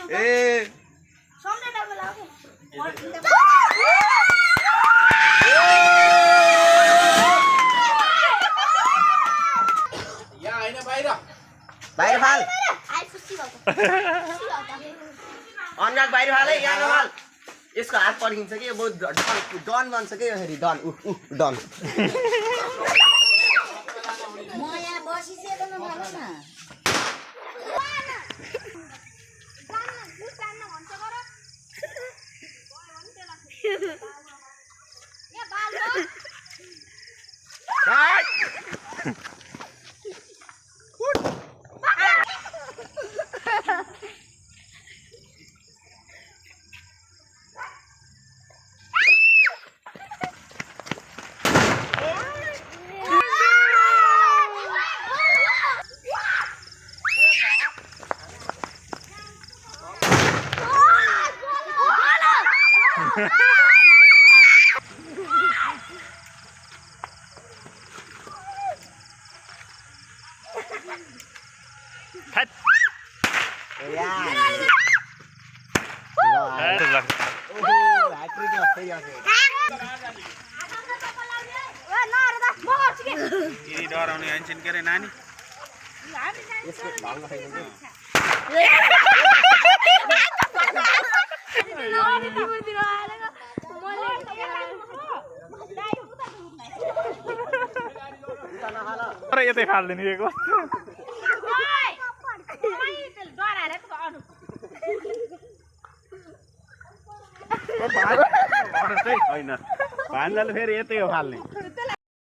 ए सामने डाल लाओ यहाँ हैन बाहिर बाहिर फाल आइ खुसी भएको अनुराग बाहिर फाल है यहाँ नफाल यसको हात पर्खिन्छ कि यो डन बन्छ कि यसरी डन डन म यहाँ बसिसकेको नफाल न डराउने आइन्छन् के रे नानी यतै फाल्दैन दिएको होइन भान्जाले फेरि यतै हो फाल्ने